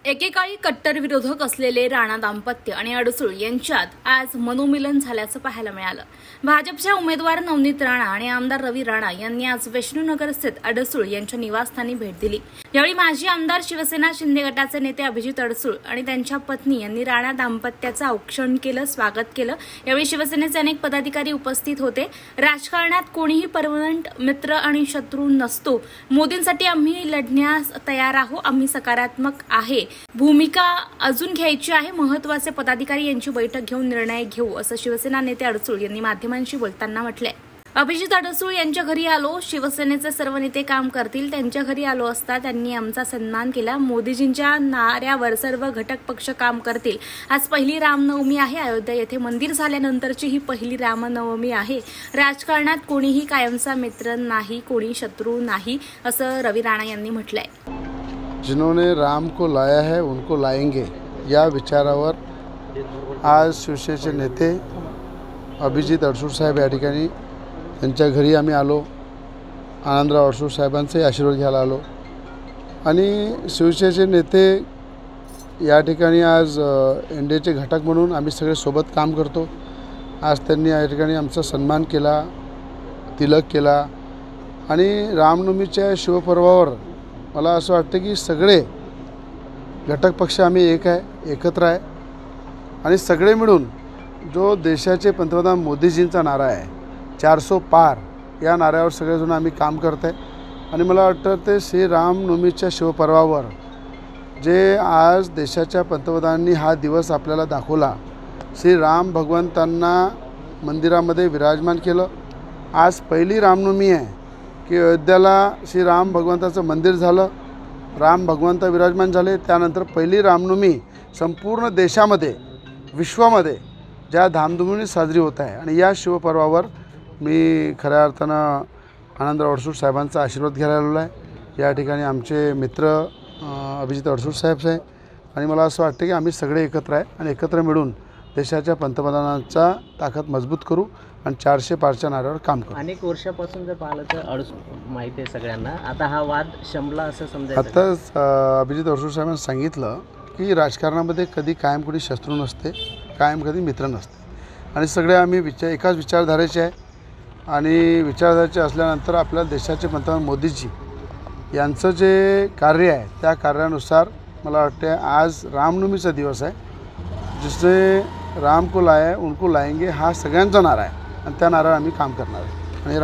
एकेकाळी कट्टर विरोधक असलेले राणा दाम्पत्य आणि अडसूळ यांच्यात आज मनोमिलन झाल्याचं पाहायला मिळालं। भाजपच्या उमेदवार नवनीत राणा आणि आमदार रवी राणा यांनी आज वैष्णवनगर स्थित अडसूळ यांच्या निवासस्थानी भेट दिली। यावेळी माजी आमदार शिवसेना शिंदे गटाचे नेते अभिजित अडसूळ आणि त्यांच्या पत्नी यांनी राणा दाम्पत्याचं औक्षण केलं, स्वागत केलं। यावेळी शिवसेनेचे अनेक पदाधिकारी उपस्थित होते। राजकारणात कोणीही परमनंट मित्र आणि शत्रू नसतो। मोदींसाठी आम्ही लढण्यास तयार आहोत। आम्ही सकारात्मक आहे। भूमिका अजून घ्यायची आहे। महत्त्वाचे पदाधिकारी यांची बैठक घेऊन निर्णय घेऊ, असं शिवसेना नेते अडसूळ यांनी माध्यमांशी बोलताना म्हटलंय। अभिजित अडसूळ यांच्या घरी आलो, शिवसेनेचे सर्व नेते काम करतील। त्यांच्या घरी आलो असता त्यांनी आमचा सन्मान केला। मोदीजींच्या नाऱ्यावर सर्व घटक पक्ष काम करतील। आज पहिली रामनवमी आहे। अयोध्या येथे मंदिर झाल्यानंतरची ही पहिली रामनवमी आहे। राजकारणात कोणीही कायमचा मित्र नाही, कोणी शत्रू नाही, असं रवी राणा यांनी म्हटलंय। जिन्होंने राम को लाया है उनको लाएंगे या विचारावर आज शिवसेनेचे नेते अभिजित अडसूळ साहेब या ठिकाणी त्यांच्या घरी आम्ही आलो। आनंदराव अडसूळ साहेबांचे आशीर्वाद घ्यायला आलो आणि शिवसेनेचे नेते या ठिकाणी आज एनडीएचे घटक म्हणून आम्ही सगळे सोबत काम करतो। आज त्यांनी या ठिकाणी आमचा सन्मान केला, तिलक केला आणि रामनवमीच्या शिवपर्वावर मला असं वाटतं की सगळे घटक पक्ष आम्ही एकत्र आहे आणि सगळे मिळून जो देशाचे पंतप्रधान मोदीजींचा नारा आहे 400 पार, या नाऱ्यावर सगळेजण आम्ही काम करत आहे। आणि मला वाटतं ते श्री रामनवमीच्या शिवपर्वावर जे आज देशाच्या पंतप्रधानांनी हा दिवस आपल्याला दाखवला, श्री राम भगवंतांना मंदिरामध्ये विराजमान केलं। आज पहिली रामनवमी आहे की अयोध्याला श्री राम भगवंताचं मंदिर झालं, राम भगवंत विराजमान झाले। त्यानंतर पहिली रामनवमी संपूर्ण देशामध्ये, विश्वामध्ये ज्या धामधुमीने साजरी होत आहे आणि या शिवपर्वावर मी खऱ्या अर्थानं आनंदराव अडसूळ साहेबांचा आशीर्वाद घ्यायला आलेलो आहे। या ठिकाणी आमचे मित्र अभिजित अडसूळ साहेब आहे आणि मला असं वाटतं की आम्ही सगळे एकत्र आहे आणि एकत्र मिळून देशाच्या पंतप्रधानांचा ताकद मजबूत करू आणि 400 पारच्या नाऱ्यावर काम करू। अनेक वर्षापासून जर पाहिलं तर माहिती आहे सगळ्यांना, आता हा वाद शमला असं समजायचं। आताच अभिजित अडसूळ साहेबांनी सांगितलं की राजकारणामध्ये कधी कायम कोणी शत्रू नसते, कायम कधी मित्र नसते आणि सगळे आम्ही एकाच विचारधारेचे आहे आणि विचारधारेचे असल्यानंतर आपल्या देशाचे पंतप्रधान मोदीजी यांचं जे कार्य आहे त्या कार्यानुसार मला वाटते आज रामनवमीचा दिवस आहे। जिससे राम को लाया है उनको लाएंगे हा सगळ्यांचा नारा आहे आणि त्या नाऱ्यावर आम्ही काम करणार आहे। आणि